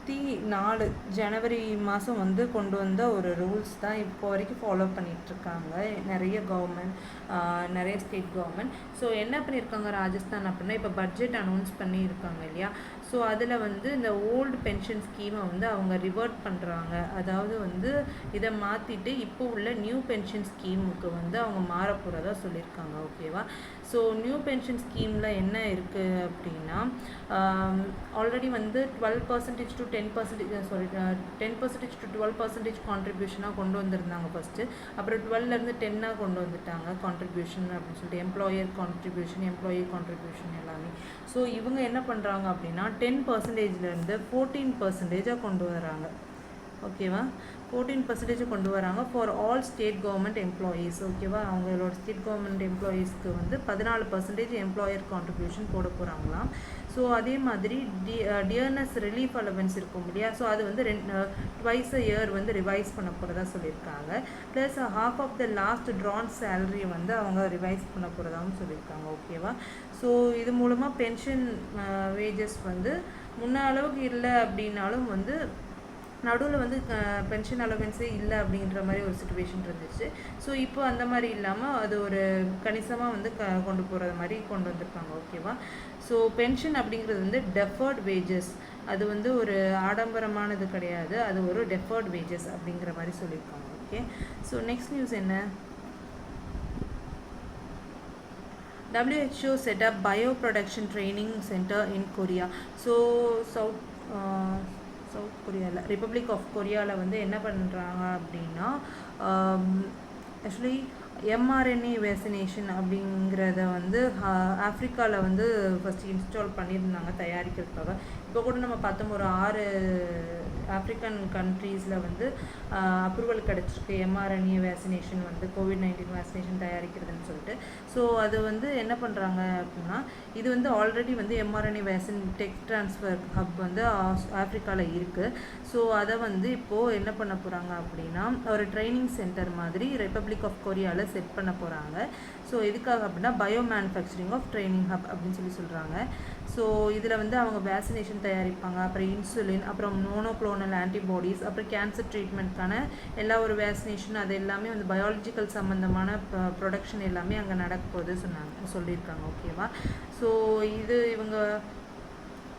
2004 ஜனவரி மாதம் வந்து கொண்டு வந்த ஒரு ரூல்ஸ் தான் இப்போ வரைக்கும் ஃபாலோ பண்ணிகிட்ருக்காங்க நிறைய கவர்மெண்ட், நிறைய ஸ்டேட் கவர்மெண்ட். ஸோ என்ன பண்ணியிருக்காங்க ராஜஸ்தான் அப்படின்னா இப்போ பட்ஜெட் அனௌன்ஸ் பண்ணியிருக்காங்க இல்லையா. ஸோ அதில் வந்து இந்த ஓல்டு பென்ஷன் ஸ்கீமை வந்து அவங்க ரிவர்ட் பண்ணுறாங்க. அதாவது வந்து இதை மாற்றிட்டு இப்போ உள்ள நியூ பென்ஷன் ஸ்கீமுக்கு வந்து அவங்க மாற போகிறதா சொல்லியிருக்காங்க. ஓகேவா. ஸோ நியூ பென்ஷன் ஸ்கீமில் என்ன இருக்குது அப்படின்னா ஆல்ரெடி வந்து 12% to 10% to 12% கான்ட்ரிபியூஷனாக கொண்டு வந்திருந்தாங்க ஃபஸ்ட்டு. அப்புறம் 12லேருந்து 10 கொண்டு வந்துட்டாங்க கான்ட்ரிபியூஷன் அப்படின்னு சொல்லிட்டு எம்ப்ளாயர் கான்ட்ரிபியூஷன் எல்லாமே. ஸோ இவங்க என்ன பண்ணுறாங்க அப்படின்னா 10%லேருந்து 14% கொண்டு வராங்க. ஓகேவா. 14% கொண்டு வராங்க for all state government employees. ஓகேவா. அவங்களோட ஸ்டேட் கவர்மெண்ட் எம்ப்ளாயீஸ்க்கு வந்து 14% எம்ப்ளாயர் கான்ட்ரிபியூஷன் போட போகிறாங்களாம். ஸோ அதே மாதிரி டியர்னஸ் ரிலீஃப் அலவன்ஸ் இருக்கும் இல்லையா. ஸோ அது வந்து twice a year வந்து ரிவைஸ் பண்ண போகிறதா சொல்லியிருக்காங்க. Plus half of the last drawn salary வந்து அவங்க ரிவைஸ் பண்ண போகிறதாகவும் சொல்லியிருக்காங்க. ஓகேவா. ஸோ இது மூலமாக பென்ஷன் வேஜஸ் வந்து முன்ன அளவுக்கு இல்லை அப்படின்னாலும் வந்து நடுவில் வந்து பென்ஷன் அலவன்ஸே இல்லை அப்படின்ற மாதிரி ஒரு சிச்சுவேஷன் இருந்துச்சு. ஸோ இப்போ அந்த மாதிரி இல்லாமல் அது ஒரு கணிசமாக வந்து கொண்டு போகிறது மாதிரி கொண்டு வந்திருக்காங்க. ஓகேவா. ஸோ பென்ஷன் அப்படிங்கிறது வந்து டெஃபர்ட் வேஜஸ், அது வந்து ஒரு ஆடம்பரமானது கிடையாது, அது ஒரு டெஃபர்ட் வேஜஸ் அப்படிங்கிற மாதிரி சொல்லியிருக்காங்க. ஓகே. ஸோ நெக்ஸ்ட் நியூஸ் என்ன WHO set up bioproduction training center in Korea. So south கொரியாவில் ரிப்பப்ளிக் ஆஃப் கொரியாவில் வந்து என்ன பண்ணுறாங்க அப்படின்னா ஆக்சுவலி எம்ஆர்என்ஏ வேக்சினேஷன் அப்படிங்கிறத வந்து ஆஃப்ரிக்காவில் வந்து ஃபஸ்ட்டு இன்ஸ்டால் பண்ணியிருந்தாங்க தயாரிக்கிறதுக்காக. இப்போ கூட நம்ம பார்த்தோம் ஒரு 6 ஆஃப்ரிக்கன் கண்ட்ரீஸில் வந்து அப்ரூவல் கிடச்சிருக்கு எம்ஆர்என்ஏ வேக்சினேஷன் வந்து COVID-19 வேக்சினேஷன் தயாரிக்கிறதுன்னு சொல்லிட்டு. ஸோ அது வந்து என்ன பண்ணுறாங்க அப்படின்னா இது வந்து ஆல்ரெடி வந்து mRNA vaccine tech transfer hub வந்து ஆஃப்ரிக்காவில் இருக்குது. ஸோ அதை வந்து இப்போது என்ன பண்ண போகிறாங்க அப்படின்னா ஒரு ட்ரைனிங் சென்டர் மாதிரி ரிப்பப்ளிக் ஆஃப் கொரியாவில் செட் பண்ண போகிறாங்க. ஸோ எதுக்காக அப்படின்னா bio manufacturing of training hub அப்படின்னு சொல்கிறாங்க. ஸோ இதில் வந்து அவங்க வேக்சினேஷன் தயாரிப்பாங்க, அப்புறம் இன்சுலின், அப்புறம் மோனோக்ளோனல் ஆன்டிபாடிஸ், அப்புறம் கேன்சர் ட்ரீட்மெண்ட்கான எல்லா ஒரு வேக்சினேஷன் அது எல்லாமே வந்து பயாலஜிக்கல் சம்மந்தமான ப்ரொடக்ஷன் எல்லாமே அங்கே நடக்க போகுது சொல்லியிருக்காங்க. ஓகேவா? ஸோ இது இவங்க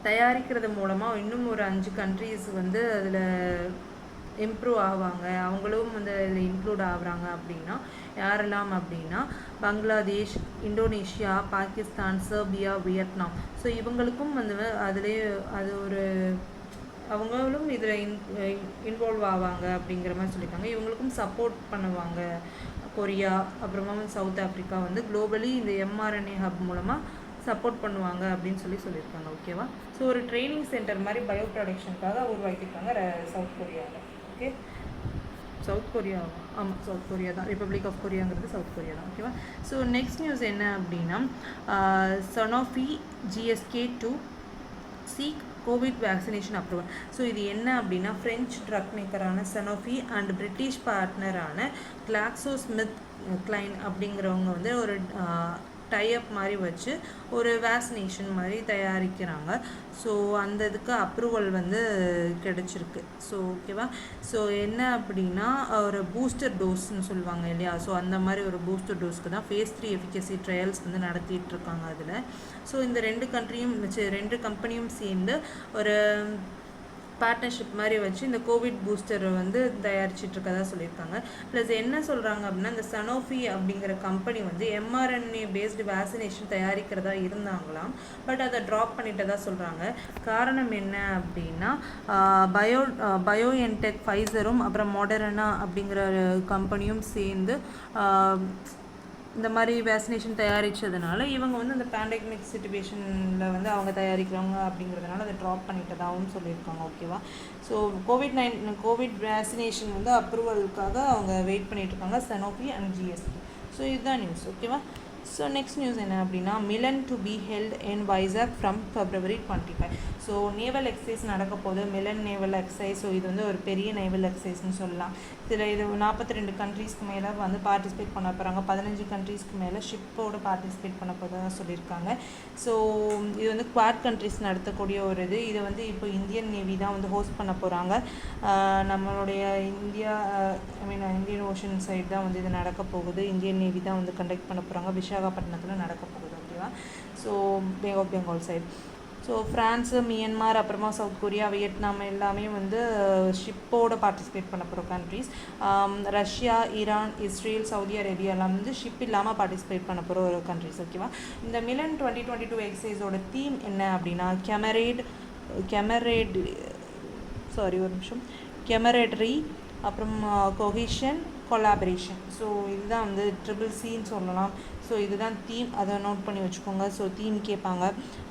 தயாரிக்கிறது மூலமாக இன்னும் ஒரு 5 கண்ட்ரீஸ் வந்து அதில் இம்ப்ரூவ் ஆவாங்க, அவங்களும் வந்து இதில் இன்க்ளூட் ஆகுறாங்க. அப்படின்னா யாரெல்லாம் அப்படின்னா Bangladesh, Indonesia, Pakistan, Serbia, Vietnam. So இவங்களுக்கும் வந்து அதிலே அது ஒரு அவங்களும் இதில் இன்வால்வ் ஆவாங்க அப்படிங்கிற மாதிரி சொல்லியிருக்காங்க. இவங்களுக்கும் சப்போர்ட் பண்ணுவாங்க கொரியா, அப்புறமா சவுத் ஆஃப்ரிக்கா வந்து குளோபலி இந்த எம்ஆர்என்ஏ ஹப் மூலமாக சப்போர்ட் பண்ணுவாங்க அப்படின்னு சொல்லியிருக்காங்க. ஓகேவா? ஸோ ஒரு ட்ரைனிங் சென்டர் மாதிரி பயோ ப்ரொடக்ஷனுக்காக உருவாக்கியிருக்காங்க சவுத் கொரியாவில். ஓகே, சவுத் கொரியா, ஆமாம் சவுத் கொரியா தான், ரிப்பப்ளிக் ஆஃப் கொரியாங்கிறது சவுத் கொரியா தான். ஓகேவா? ஸோ நெக்ஸ்ட் நியூஸ் என்ன அப்படின்னா Sanofi GSK to seek COVID vaccination approval. So இது என்ன அப்படின்னா ஃப்ரெஞ்ச் ட்ரக் மேக்கரான சனோஃபி அண்ட் பிரிட்டிஷ் பார்ட்னரான GlaxoSmithKline அப்படிங்கிறவங்க வந்து ஒரு டைஅப் மாதிரி வச்சு ஒரு வேக்சினேஷன் மாதிரி தயாரிக்கிறாங்க. ஸோ அந்த இதுக்கு அப்ரூவல் வந்து கிடச்சிருக்கு. ஸோ ஓகேவா? ஸோ என்ன அப்படின்னா ஒரு பூஸ்டர் டோஸ்ன்னு சொல்லுவாங்க இல்லையா? ஸோ அந்த மாதிரி ஒரு பூஸ்டர் டோஸ்க்கு தான் phase 3 எஃபிகசி ட்ரையல்ஸ் வந்து நடத்திட்டு இருக்காங்க அதில். ஸோ இந்த 2 கம்பெனியும் சேர்ந்து ஒரு பார்ட்னர்ஷிப் மாதிரி வச்சு இந்த கோவிட் பூஸ்டர் வந்து தயாரிச்சிட்ருக்கதா சொல்லியிருக்காங்க. ப்ளஸ் என்ன சொல்கிறாங்க அப்படின்னா இந்த சனோஃபி அப்படிங்கிற கம்பெனி வந்து எம்ஆர்என்ஏ பேஸ்டு வேக்சினேஷன் தயாரிக்கிறதா இருந்தாங்களாம். பட் அதை ட்ராப் பண்ணிட்டதா சொல்கிறாங்க. காரணம் என்ன அப்படின்னா பயோஎன்டெக், ஃபைசரும் அப்புறம் மாடர்னா அப்படிங்கிற கம்பெனியும் சேர்ந்து இந்த மாதிரி வேக்சினேஷன் தயாரித்ததுனால இவங்க வந்து அந்த பேண்டமிக் சிச்சுவேஷனில் வந்து அவங்க தயாரிக்கிறவங்க அப்படிங்கிறதுனால அதை ட்ராப் பண்ணிட்டதாகவும் சொல்லியிருக்காங்க. ஓகேவா? ஸோ கோவிட் வேக்சினேஷன் வந்து அப்ரூவலுக்காக அவங்க வெயிட் பண்ணிகிட்ருக்காங்க சனோஃபி அண்ட் GSK. ஸோ இதுதான் நியூஸ். ஓகேவா? ஸோ நெக்ஸ்ட் நியூஸ் என்ன அப்படின்னா Milan to be held in Vizag from February 25. So naval exercise நடக்க போகுது, மிலன் நேவல் எக்ஸசைஸ். ஸோ இது வந்து ஒரு பெரிய நேவல் எக்ஸசைஸ்ன்னு சொல்லலாம். இதில் இது 42 கண்ட்ரீஸ்க்கு மேலே வந்து பார்ட்டிசிபேட் பண்ண போகிறாங்க. 15 கண்ட்ரீஸ்க்கு மேலே ஷிப்போடு பார்ட்டிசிபேட் பண்ண போகிறதா சொல்லியிருக்காங்க. ஸோ இது வந்து குவாட் கண்ட்ரீஸ் நடத்தக்கூடிய ஒரு இது வந்து இப்போ இந்தியன் நேவி தான் வந்து ஹோஸ்ட் பண்ண போகிறாங்க. நம்மளுடைய இந்தியன் ஓஷன் சைடு தான் வந்து இது நடக்க போகுது. இந்தியன் நேவி தான் வந்து கண்டக்ட் பண்ண போகிறாங்க. விசாகப்பட்டினத்தில் நடக்க போகுது. ஓகேவா? So Bay of Bengal side. So France, Myanmar, அப்புறமா சவுத் கொரியா, வியட்நாம் எல்லாமே வந்து ஷிப்போடு பார்ட்டிசிபேட் பண்ண போகிற countries. Russia, Iran, Israel, Saudi அரேபியாலாம் வந்து ஷிப் இல்லாமல் பார்ட்டிசிபேட் பண்ண போகிற ஒரு கண்ட்ரீஸ். ஓகேவா? இந்த மிலன் 2022 எக்ஸசைஸோட தீம் என்ன அப்படின்னா கெமரேட்ரி, அப்புறம் கொஹிஷன், கொலாபரேஷன். ஸோ இதுதான் வந்து CCCன்னு சொல்லலாம். ஸோ இதுதான் தீம், அதை நோட் பண்ணி வச்சுக்கோங்க. ஸோ தீம் கேட்பாங்க.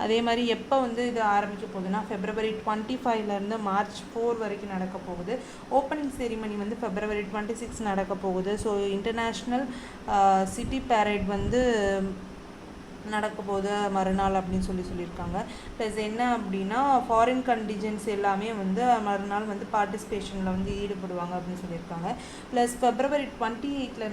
அதே மாதிரி எப்போ வந்து இது ஆரம்பிக்க போகுதுன்னா February 25 March 4 வரைக்கும் நடக்க போகுது. ஓப்பனிங் செரிமனி வந்து February 26 நடக்க போகுது. ஸோ இன்டர்நேஷ்னல் சிட்டி பேரேட் வந்து நடக்க போகுது மறுநாள் அப்படின்னு சொல்லியிருக்காங்க. ப்ளஸ் என்ன அப்படின்னா ஃபாரின் கண்டிஜென்ட்ஸ் எல்லாமே வந்து மறுநாள் வந்து பார்ட்டிசிபேஷனில் வந்து ஈடுபடுவாங்க அப்படின்னு சொல்லியிருக்காங்க. ப்ளஸ் February 25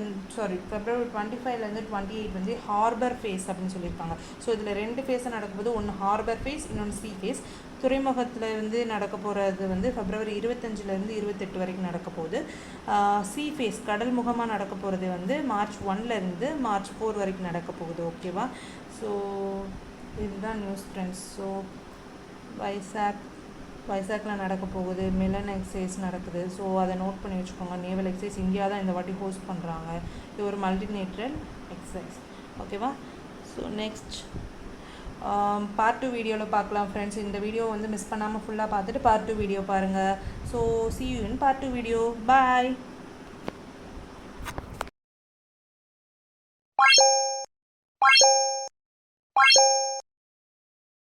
28 வந்து ஹார்பர் ஃபேஸ் அப்படின்னு சொல்லியிருக்காங்க. ஸோ இதில் 2 ஃபேஸாக நடக்கும்போது ஒன்று ஹார்பர் ஃபேஸ், இன்னொன்று சி ஃபேஸ். துறைமுகத்தில் வந்து நடக்க போகிறது வந்து February 25 28 வரைக்கும் நடக்க போகுது. சி ஃபேஸ் கடல் முகமாக நடக்க போகிறது வந்து March 1 March 4 வரைக்கும் நடக்க போகுது. ஓகேவா? ஸோ இதுதான் நியூஸ் ஃப்ரெண்ட்ஸ். ஸோ வைசாக்கில் நடக்க போகுது, மிலன் எக்ஸசைஸ் நடக்குது. ஸோ அதை நோட் பண்ணி வச்சுக்கோங்க. நேவல் எக்ஸசைஸ் இந்தியா தான் இந்த வாட்டி ஹோஸ்ட் பண்ணுறாங்க. இது ஒரு மல்டிநேஷனல் எக்ஸசைஸ். ஓகேவா? ஸோ நெக்ஸ்ட் பார்ட் 2 வீடியோவில் பார்க்கலாம் ஃப்ரெண்ட்ஸ். இந்த வீடியோ வந்து மிஸ் பண்ணாமல் ஃபுல்லாக பார்த்துட்டு பார்ட் 2 வீடியோ பாருங்கள். So see you in part 2 video. Bye.